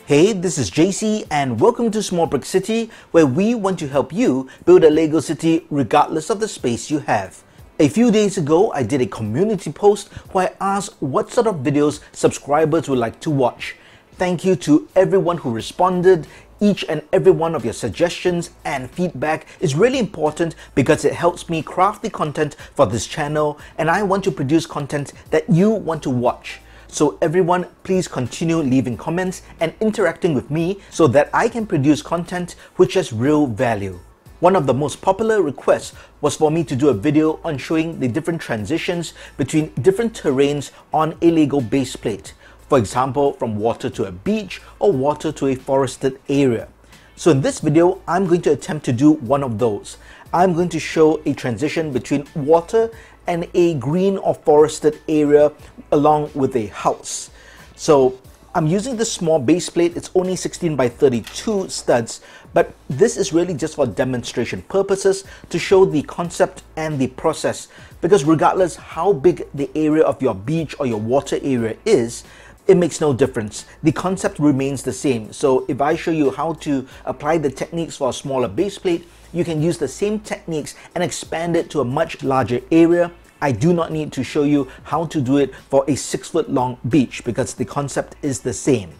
Hey, this is JC and welcome to Small Brick City, where we want to help you build a Lego city regardless of the space you have. A few days ago, I did a community post where I asked what sort of videos subscribers would like to watch. Thank you to everyone who responded. Each and every one of your suggestions and feedback is really important because it helps me craft the content for this channel, and I want to produce content that you want to watch. So everyone, please continue leaving comments and interacting with me so that I can produce content which has real value. One of the most popular requests was for me to do a video on showing the different transitions between different terrains on a Lego base plate. For example, from water to a beach or water to a forested area. So in this video, I'm going to attempt to do one of those. I'm going to show a transition between water and a green or forested area along with a house. So I'm using this small base plate. It's only 16 by 32 studs, but this is really just for demonstration purposes to show the concept and the process, because regardless how big the area of your beach or your water area is, it makes no difference. The concept remains the same. So if I show you how to apply the techniques for a smaller base plate, you can use the same techniques and expand it to a much larger area. I do not need to show you how to do it for a 6-foot long beach because the concept is the same.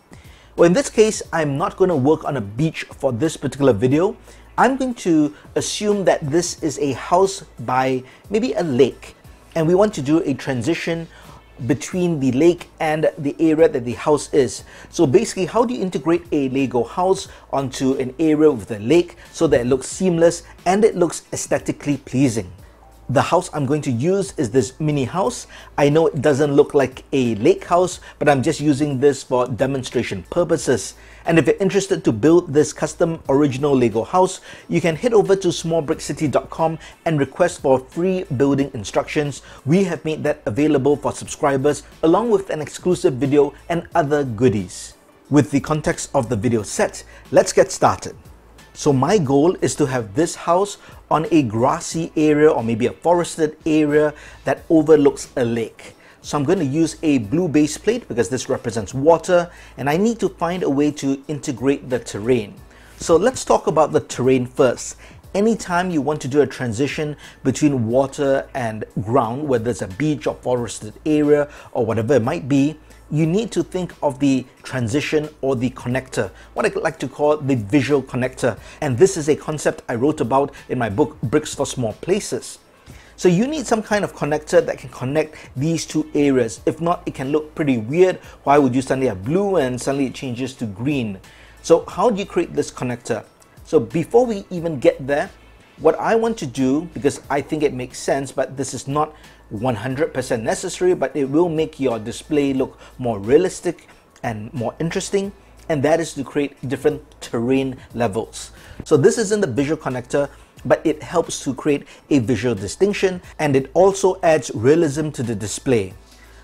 Well, in this case, I'm not going to work on a beach for this particular video. I'm going to assume that this is a house by maybe a lake, and we want to do a transition between the lake and the area that the house is. So basically, how do you integrate a Lego house onto an area with a lake so that it looks seamless and it looks aesthetically pleasing? The house I'm going to use is this mini house. I know it doesn't look like a lake house, but I'm just using this for demonstration purposes. And if you're interested to build this custom original Lego house, you can head over to smallbrickcity.com and request for free building instructions. We have made that available for subscribers along with an exclusive video and other goodies. With the context of the video set, let's get started. So my goal is to have this house on a grassy area or maybe a forested area that overlooks a lake. So I'm going to use a blue base plate because this represents water, and I need to find a way to integrate the terrain. So let's talk about the terrain first. Anytime you want to do a transition between water and ground, whether it's a beach or forested area or whatever it might be, you need to think of the transition or the connector, what I like to call the visual connector. And this is a concept I wrote about in my book, Bricks for Small Places. So you need some kind of connector that can connect these two areas. If not, it can look pretty weird. Why would you suddenly have blue and suddenly it changes to green? So how do you create this connector? So before we even get there, what I want to do, because I think it makes sense, but this is not 100% necessary, but it will make your display look more realistic and more interesting, and that is to create different terrain levels. So this isn't the visual connector, but it helps to create a visual distinction, and it also adds realism to the display.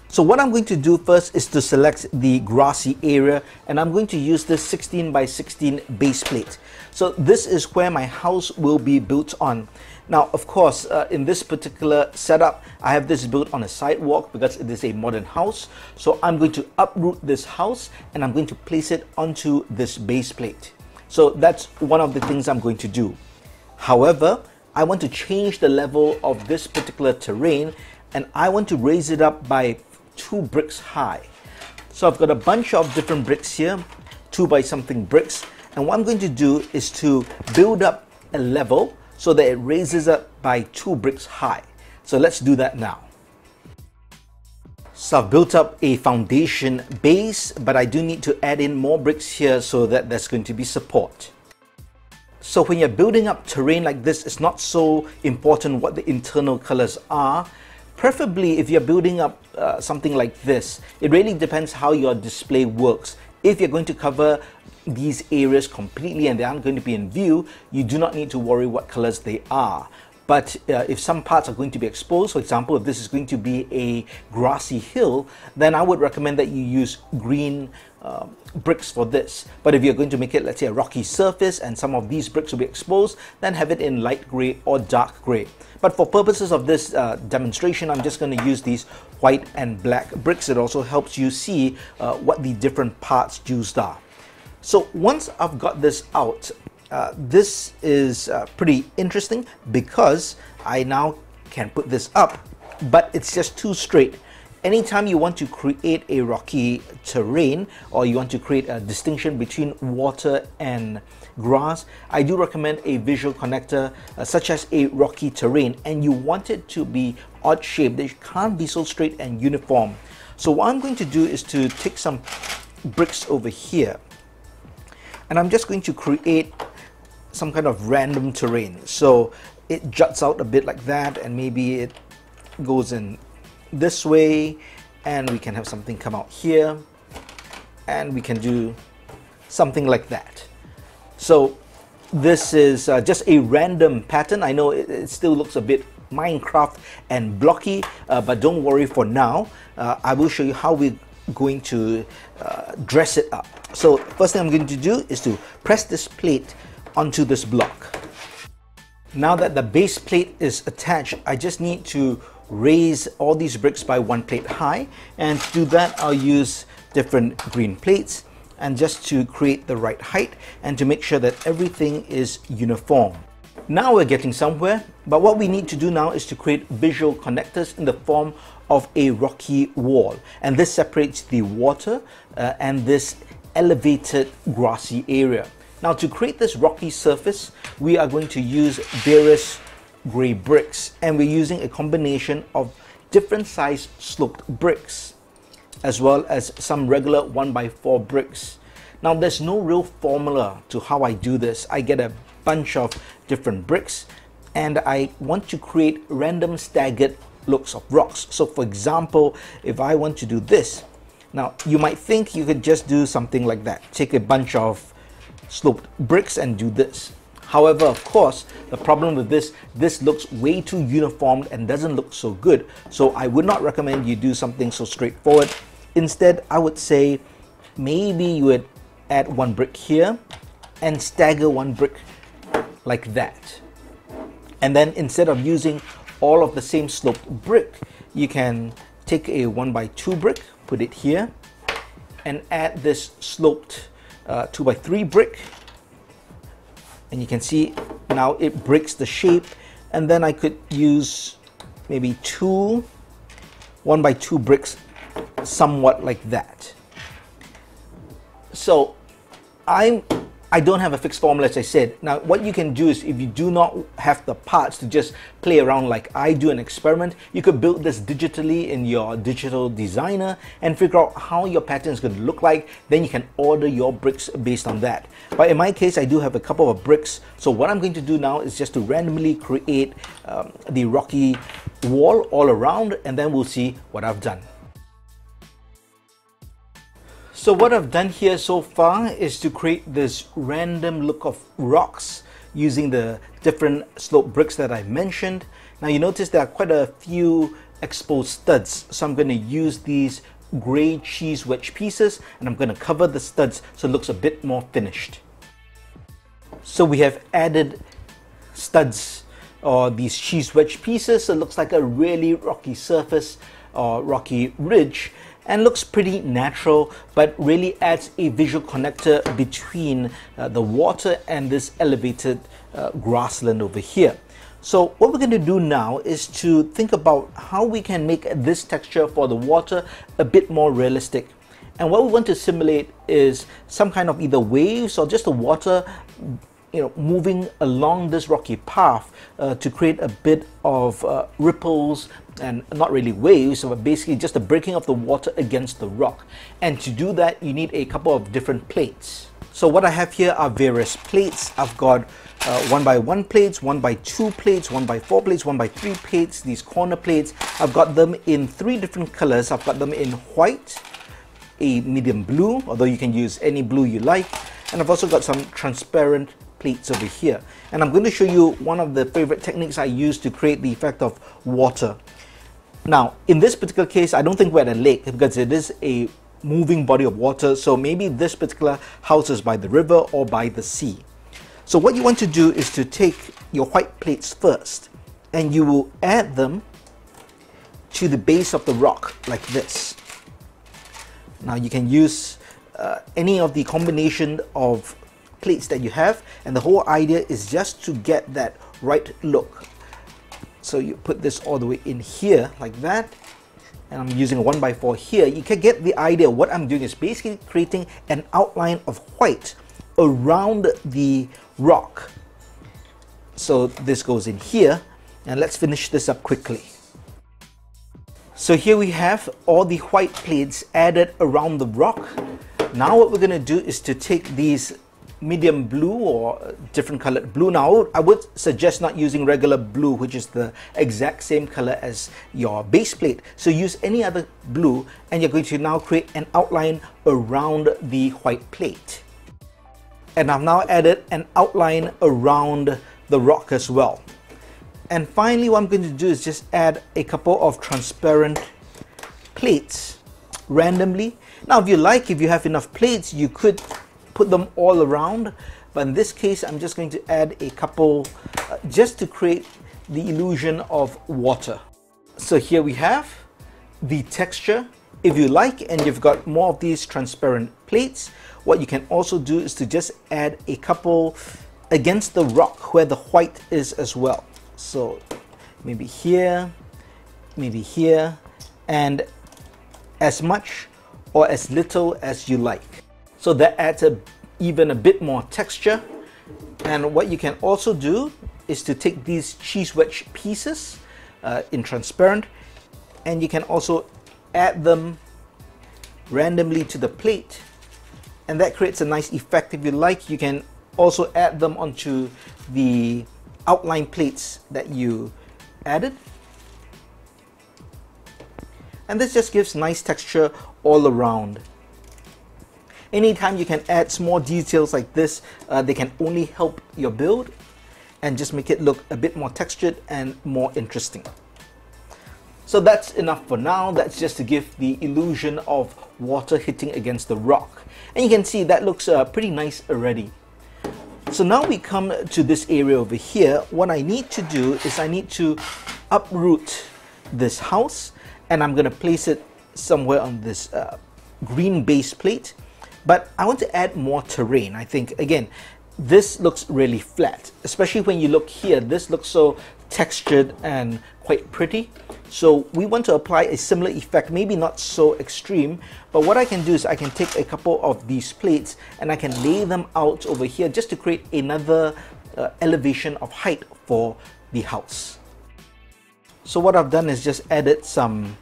So what I'm going to do first is to select the grassy area, and I'm going to use this 16 by 16 base plate. So this is where my house will be built on. Now, of course, in this particular setup, I have this built on a sidewalk because it is a modern house. So I'm going to uproot this house and I'm going to place it onto this base plate. So that's one of the things I'm going to do. However, I want to change the level of this particular terrain, and I want to raise it up by 2 bricks high. So I've got a bunch of different bricks here, 2 by something bricks, and what I'm going to do is to build up a level so that it raises up by 2 bricks high. So let's do that now. So I've built up a foundation base, but I do need to add in more bricks here so that there's going to be support. So when you're building up terrain like this, it's not so important what the internal colors are. Preferably if you're building up something like this, it really depends how your display works. If you're going to cover these areas completely and they aren't going to be in view, you do not need to worry what colors they are. But if some parts are going to be exposed, for example, if this is going to be a grassy hill, then I would recommend that you use green bricks for this. But if you're going to make it, let's say, a rocky surface and some of these bricks will be exposed, then have it in light gray or dark gray. But for purposes of this demonstration, I'm just going to use these white and black bricks. It also helps you see what the different parts used are. So once I've got this out, this is pretty interesting because I now can put this up, but it's just too straight. Anytime you want to create a rocky terrain, or you want to create a distinction between water and grass, I do recommend a visual connector such as a rocky terrain, and you want it to be odd shaped. They can't be so straight and uniform. So what I'm going to do is to take some bricks over here, and I'm just going to create some kind of random terrain. So it juts out a bit like that, and maybe it goes in this way, and we can have something come out here, and we can do something like that. So this is just a random pattern. I know it still looks a bit Minecraft and blocky, but don't worry for now. I will show you how we're going to dress it up. So first thing I'm going to do is to press this plate onto this block. Now that the base plate is attached, I just need to raise all these bricks by one plate high, and to do that I'll use different green plates, and just to create the right height and to make sure that everything is uniform. Now we're getting somewhere, but what we need to do now is to create visual connectors in the form of a rocky wall, and this separates the water and this elevated grassy area. Now to create this rocky surface, we are going to use various grey bricks, and we're using a combination of different size sloped bricks as well as some regular 1x4 bricks. Now there's no real formula to how I do this. I get a bunch of different bricks, and I want to create random staggered looks of rocks. So for example, if I want to do this, now you might think you could just do something like that, take a bunch of sloped bricks and do this. However, of course, the problem with this looks way too uniform and doesn't look so good. So I would not recommend you do something so straightforward. Instead, I would say maybe you would add one brick here and stagger one brick like that. And then instead of using all of the same sloped brick, you can take a 1x2 brick, put it here, and add this sloped 2x3 brick. And you can see now it breaks the shape, and then I could use maybe two 1x2 bricks somewhat like that. So I don't have a fixed formula, as I said. Now what you can do is, if you do not have the parts to just play around like I do and experiment, you could build this digitally in your digital designer and figure out how your pattern is going to look like. Then you can order your bricks based on that. But in my case, I do have a couple of bricks. So what I'm going to do now is just to randomly create the rocky wall all around, and then we'll see what I've done. So what I've done here so far is to create this random look of rocks using the different slope bricks that I mentioned. Now you notice there are quite a few exposed studs, so I'm going to use these grey cheese wedge pieces, and I'm going to cover the studs so it looks a bit more finished. So we have added studs, or these cheese wedge pieces, so it looks like a really rocky surface or rocky ridge, and looks pretty natural, but really adds a visual connector between the water and this elevated grassland over here. So what we're going to do now is to think about how we can make this texture for the water a bit more realistic. And what we want to simulate is some kind of either waves or just the water, moving along this rocky path to create a bit of ripples, and not really waves, but basically just the breaking of the water against the rock. And to do that, you need a couple of different plates. So what I have here are various plates. I've got 1x1 plates, 1x2 plates, 1x4 plates, 1x3 plates, these corner plates. I've got them in 3 different colors. I've got them in white, a medium blue, although you can use any blue you like, and I've also got some transparent plates over here. And I'm going to show you one of the favorite techniques I use to create the effect of water. Now, in this particular case, I don't think we're at a lake because it is a moving body of water. So maybe this particular house is by the river or by the sea. So what you want to do is to take your white plates first, and you will add them to the base of the rock like this. Now you can use any of the combination of plates that you have, and the whole idea is just to get that right look. So you put this all the way in here like that, and I'm using a 1x4 here. You can get the idea. What I'm doing is basically creating an outline of white around the rock. So this goes in here, and let's finish this up quickly. So here we have all the white plates added around the rock. Now what we're going to do is to take these medium blue or different colored blue. Now I would suggest not using regular blue, which is the exact same color as your base plate. So use any other blue, and you're going to now create an outline around the white plate. And I've now added an outline around the rock as well. And finally, what I'm going to do is just add a couple of transparent plates randomly. Now if you have enough plates, you could put them all around, but in this case I'm just going to add a couple just to create the illusion of water. So here we have the texture. If you like and you've got more of these transparent plates, what you can also do is to just add a couple against the rock where the white is as well. So maybe here, and as much or as little as you like. So that adds even a bit more texture. And what you can also do is to take these cheese wedge pieces in transparent, and you can also add them randomly to the plate, and that creates a nice effect. If you like, you can also add them onto the outline plates that you added, and this just gives nice texture all around. Anytime you can add small details like this, they can only help your build and just make it look a bit more textured and more interesting. So that's enough for now. That's just to give the illusion of water hitting against the rock. And you can see that looks pretty nice already. So now we come to this area over here. What I need to do is I need to uproot this house, and I'm going to place it somewhere on this green base plate. But I want to add more terrain. I think, again, this looks really flat, especially when you look here. This looks so textured and quite pretty. So we want to apply a similar effect, maybe not so extreme, but what I can do is I can take a couple of these plates and I can lay them out over here just to create another elevation of height for the house. So what I've done is just added some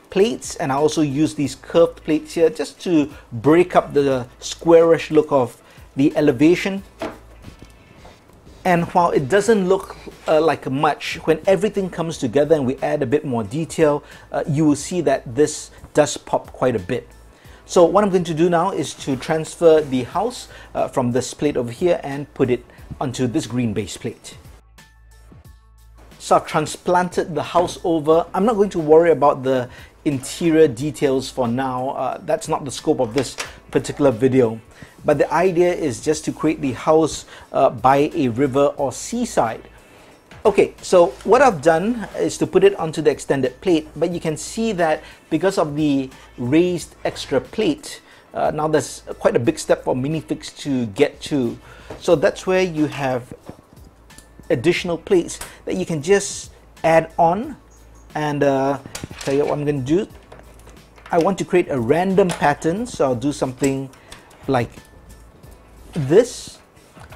plates, and I also use these curved plates here just to break up the squarish look of the elevation. And while it doesn't look like much, when everything comes together and we add a bit more detail, you will see that this does pop quite a bit. So what I'm going to do now is to transfer the house from this plate over here and put it onto this green base plate. So I've transplanted the house over. I'm not going to worry about the interior details for now. That's not the scope of this particular video. But the idea is just to create the house by a river or seaside. Okay, so what I've done is to put it onto the extended plate, but you can see that because of the raised extra plate, now there's quite a big step for minifigs to get to. So that's where you have additional plates that you can just add on. And tell you what I'm going to do. I want to create a random pattern, so I'll do something like this.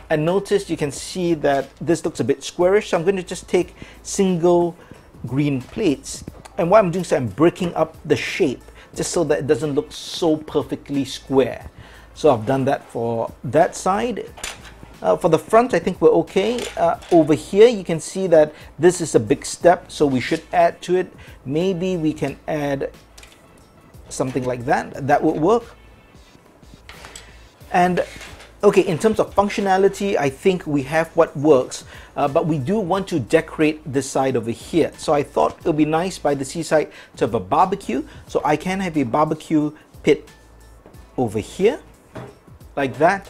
And notice you can see that this looks a bit squarish, so I'm going to just take single green plates, and what I'm doing is I'm breaking up the shape just so that it doesn't look so perfectly square. So I've done that for that side. For the front, I think we're okay. Over here, you can see that this is a big step, so we should add to it. Maybe we can add something like that. That would work. And okay, in terms of functionality, I think we have what works, but we do want to decorate this side over here. So I thought it would be nice by the seaside to have a barbecue. So I can have a barbecue pit over here, like that.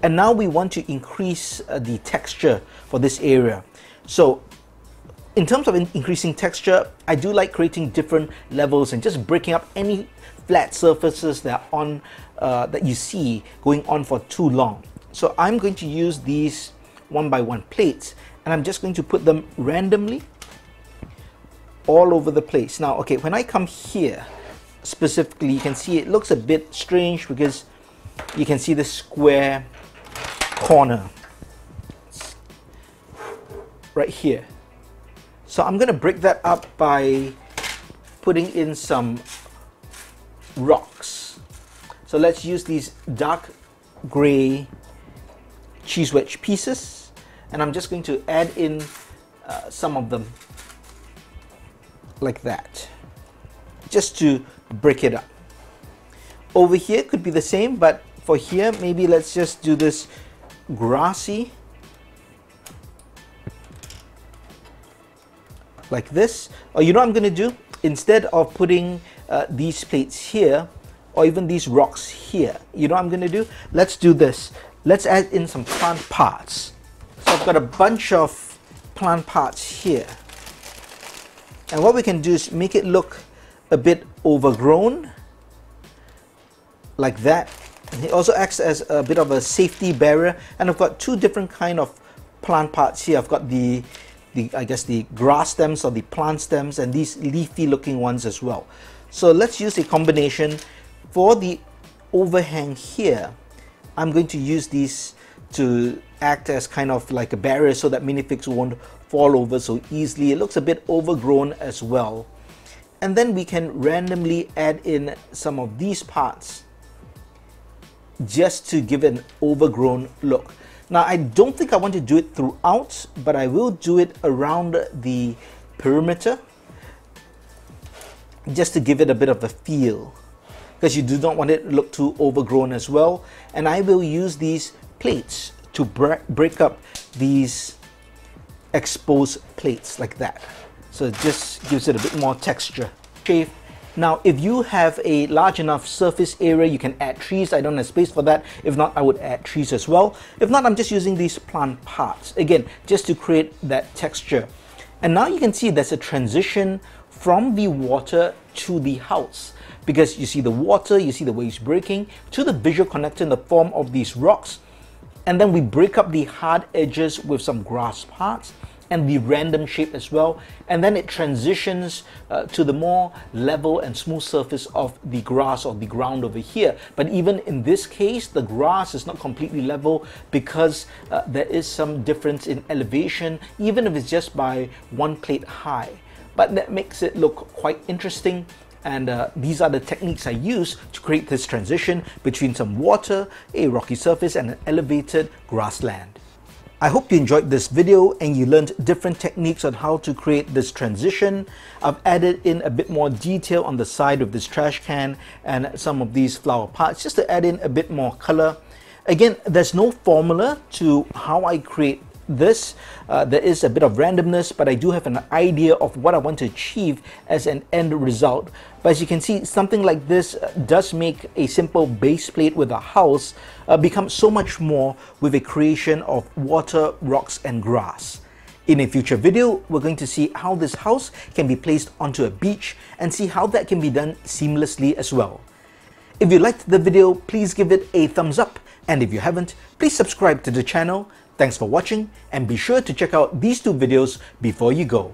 And now we want to increase the texture for this area. So In terms of increasing texture, I do like creating different levels and just breaking up any flat surfaces that are on that you see going on for too long. So I'm going to use these 1x1 plates, and I'm just going to put them randomly all over the place. Now, okay, when I come here specifically, you can see it looks a bit strange because you can see the square corner right here. So I'm going to break that up by putting in some rocks. So let's use these dark gray cheese wedge pieces, and I'm just going to add in some of them like that, just to break it up. Over here could be the same, but for here maybe let's just do this grassy like this. Or you know what I'm going to do? Instead of putting these plates here or even these rocks here, you know what I'm going to do? Let's do this. Let's add in some plant parts. So I've got a bunch of plant parts here. And what we can do is make it look a bit overgrown, like that. And it also acts as a bit of a safety barrier. And I've got two different kind of plant parts here. I've got the I guess the grass stems or the plant stems, and these leafy looking ones as well. So let's use a combination. For the overhang here, I'm going to use these to act as kind of like a barrier so that minifigs won't fall over so easily. It looks a bit overgrown as well. And then we can randomly add in some of these parts just to give an overgrown look. Now, I don't think I want to do it throughout, but I will do it around the perimeter just to give it a bit of a feel, because you do not want it to look too overgrown as well. And I will use these plates to break up these exposed plates like that. So it just gives it a bit more texture. Now, if you have a large enough surface area, you can add trees. I don't have space for that. If not, I would add trees as well. If not, I'm just using these plant parts, again, just to create that texture. And now you can see there's a transition from the water to the house, because you see the water, you see the waves breaking, to the visual connector in the form of these rocks. And then we break up the hard edges with some grass parts and the random shape as well, and then it transitions to the more level and smooth surface of the grass or the ground over here. But even in this case, the grass is not completely level because there is some difference in elevation, even if it's just by one plate high. But that makes it look quite interesting. And these are the techniques I use to create this transition between some water, a rocky surface, and an elevated grassland. I hope you enjoyed this video and you learned different techniques on how to create this transition. I've added in a bit more detail on the side of this trash can and some of these flower parts just to add in a bit more color. Again, there's no formula to how I create this. There is a bit of randomness, but I do have an idea of what I want to achieve as an end result. But as you can see, something like this does make a simple base plate with a house become so much more with a creation of water, rocks, and grass. In a future video, we're going to see how this house can be placed onto a beach and see how that can be done seamlessly as well. If you liked the video, please give it a thumbs up. And if you haven't, please subscribe to the channel. Thanks for watching, and be sure to check out these two videos before you go.